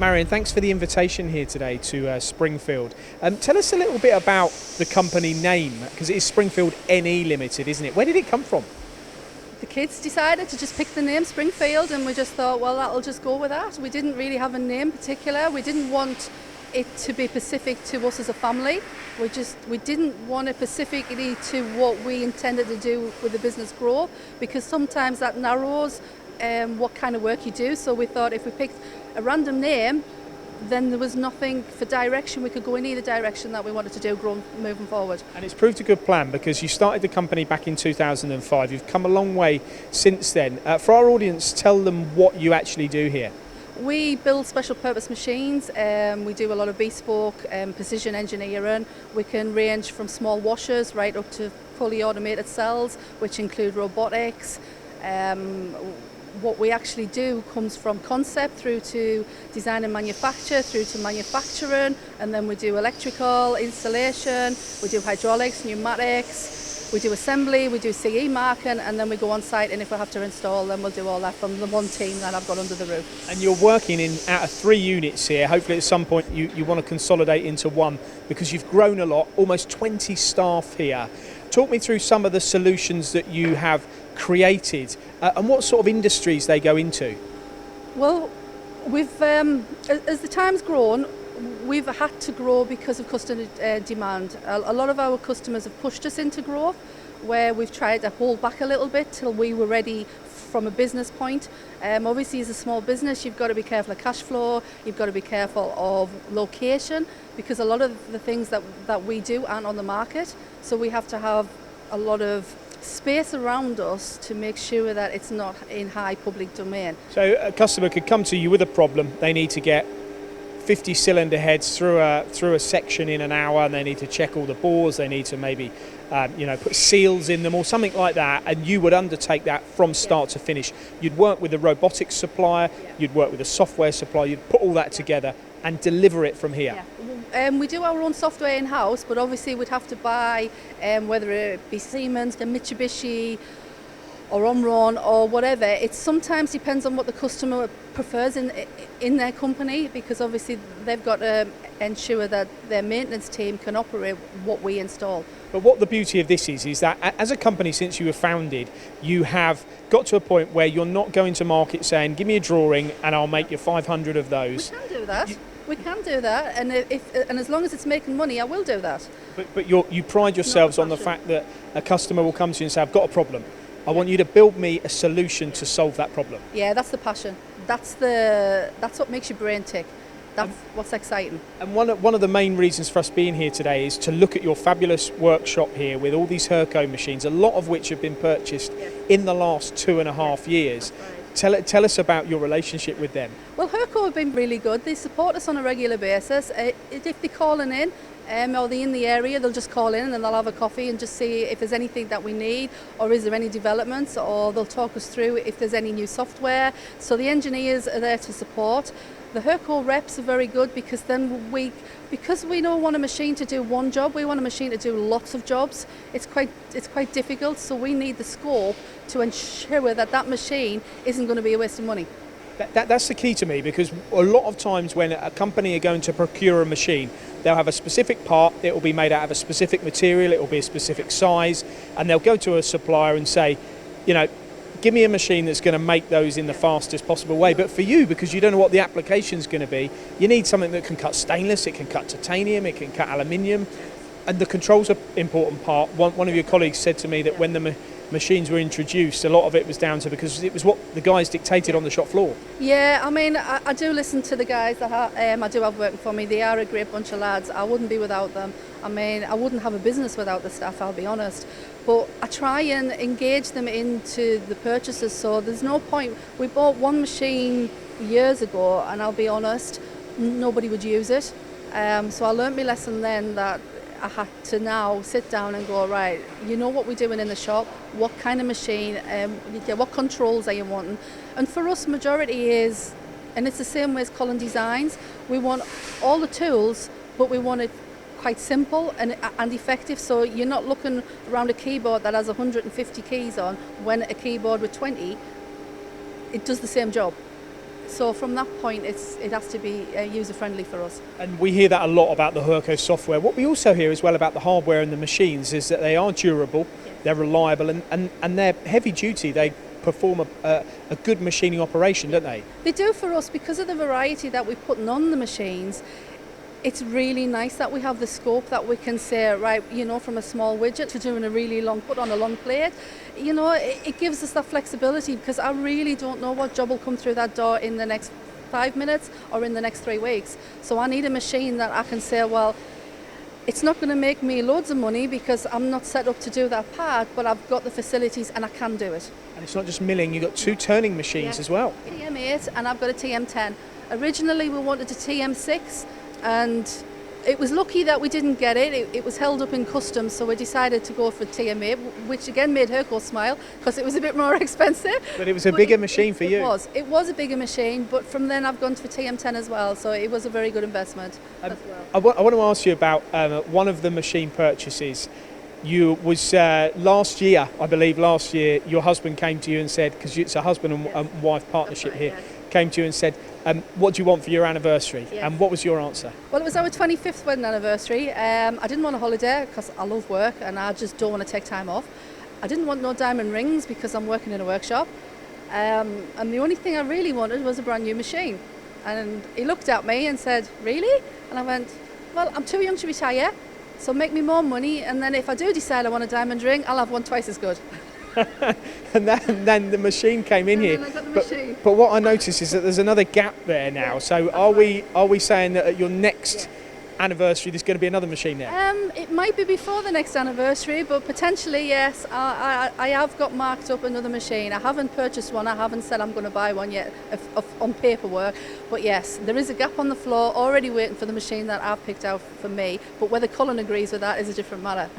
Marion, thanks for the invitation here today to Springfield. Tell us a little bit about the company name, because it is Springfield NE Limited, isn't it? Where did it come from? The kids decided to just pick the name Springfield, and we just thought, well, that'll just go with that. We didn't really have a name particular. We didn't want it to be specific to us as a family. We didn't want it specifically to what we intended to do with the business growth, because sometimes that narrows what kind of work you do. So we thought if we picked a random name, then there was nothing for direction. We could go in either direction that we wanted to do moving forward. And it's proved a good plan, because you started the company back in 2005. You've come a long way since then. For our audience, tell them what you actually do here. We build special purpose machines. We do a lot of bespoke, precision engineering. We can range from small washers right up to fully automated cells, which include robotics. What we actually do comes from concept through to design and manufacture, through to manufacturing, and then we do electrical installation, we do hydraulics, pneumatics, we do assembly, we do CE marking, and then we go on site, and if we have to install, then we'll do all that from the one team that I've got under the roof. And you're working out of 3 units here. Hopefully at some point you want to consolidate into one, because you've grown a lot, almost 20 staff here. Talk me through some of the solutions that you have created and what sort of industries they go into. Well, we've as the time's grown, we've had to grow because of customer demand. A lot of our customers have pushed us into growth, where we've tried to hold back a little bit till we were ready from a business point. Obviously, as a small business, you've got to be careful of cash flow, you've got to be careful of location, because a lot of the things that we do aren't on the market. So we have to have a lot of space around us to make sure that it's not in high public domain. So a customer could come to you with a problem. They need to get 50 cylinder heads through a section in an hour, and they need to check all the bores. They need to maybe put seals in them or something like that, and you would undertake that from start to finish. You'd work with a robotics supplier, you'd work with a software supplier, you'd put all that together and deliver it from here. We do our own software in-house, but obviously we'd have to buy, whether it be Siemens, the Mitsubishi, or Omron, or whatever. It sometimes depends on what the customer prefers in their company, because obviously they've got to ensure that their maintenance team can operate what we install. But what the beauty of this is that as a company, since you were founded, you have got to a point where you're not going to market saying, give me a drawing and I'll make you 500 of those. We can do that. We can do that, and as long as it's making money, I will do that. But you pride yourselves on the fact that a customer will come to you and say, I've got a problem. I want you to build me a solution to solve that problem. Yeah, that's the passion. That's what makes your brain tick. That's what's exciting. And one of the main reasons for us being here today is to look at your fabulous workshop here with all these Hurco machines, a lot of which have been purchased in the last 2.5 years. Tell us about your relationship with them. Well, Hurco have been really good. They support us on a regular basis. If they're calling in or they're in the area, they'll just call in and then they'll have a coffee and just see if there's anything that we need, or is there any developments, or they'll talk us through if there's any new software. So the engineers are there to support. The Hurco reps are very good, because then because we don't want a machine to do one job, we want a machine to do lots of jobs. It's quite difficult, so we need the scope to ensure that machine isn't going to be a waste of money. That's the key to me, because a lot of times when a company are going to procure a machine, they'll have a specific part, it will be made out of a specific material, it will be a specific size, and they'll go to a supplier and say, give me a machine that's going to make those in the fastest possible way. But for you, because you don't know what the application's going to be, you need something that can cut stainless, it can cut titanium, it can cut aluminium, and the controls are an important part. One of your colleagues said to me that when the machines were introduced, a lot of it was down to because it was what the guys dictated on the shop floor. Yeah, I mean, I do listen to the guys that I do have working for me. They are a great bunch of lads. I wouldn't be without them. I mean, I wouldn't have a business without the staff, I'll be honest. But I try and engage them into the purchases, so there's no point. We bought one machine years ago, and I'll be honest, nobody would use it. So I learnt my lesson then, that I had to now sit down and go, right, you know what we're doing in the shop, what kind of machine, what controls are you wanting? And for us, majority is, and it's the same way as Colin Designs, we want all the tools, but we want it quite simple and effective, so you're not looking around a keyboard that has 150 keys on, when a keyboard with 20, it does the same job. So from that point, it has to be user friendly for us. And we hear that a lot about the Hurco software. What we also hear as well about the hardware and the machines is that they are durable, they're reliable, and they're heavy duty. They perform a good machining operation, don't they? They do for us because of the variety that we're putting on the machines. It's really nice that we have the scope that we can say, right, you know, from a small widget to doing a really long, put on a long plate. You know, it gives us that flexibility because I really don't know what job will come through that door in the next 5 minutes or in the next 3 weeks. So I need a machine that I can say, well, it's not going to make me loads of money because I'm not set up to do that part, but I've got the facilities and I can do it. And it's not just milling, you've got 2 turning machines as well. TM8 and I've got a TM10. Originally we wanted a TM6 and it was lucky that we didn't get it. It was held up in customs, so we decided to go for TM8, which again made Hurco smile because it was a bit more expensive. But it was a bigger machine for you. It was a bigger machine, but from then I've gone for TM10 as well, so it was a very good investment as well. I want to ask you about one of the machine purchases. You was last year, I believe last year, your husband came to you and said, because it's a husband and wife partnership here, came to you and said, what do you want for your anniversary? And what was your answer? Well, it was our 25th wedding anniversary. I didn't want a holiday because I love work and I just don't want to take time off. I didn't want no diamond rings because I'm working in a workshop. And the only thing I really wanted was a brand new machine. And he looked at me and said, really? And I went, well, I'm too young to retire, so make me more money, and then if I do decide I want a diamond ring, I'll have one twice as good. And then the machine came in here. But what I noticed is that there's another gap there now. So are we saying that at your next anniversary there's going to be another machine there? It might be before the next anniversary, but potentially yes. I have got marked up another machine. I haven't purchased one. I haven't said I'm going to buy one yet on paperwork. But yes, there is a gap on the floor already waiting for the machine that I've picked out for me. But whether Colin agrees with that is a different matter.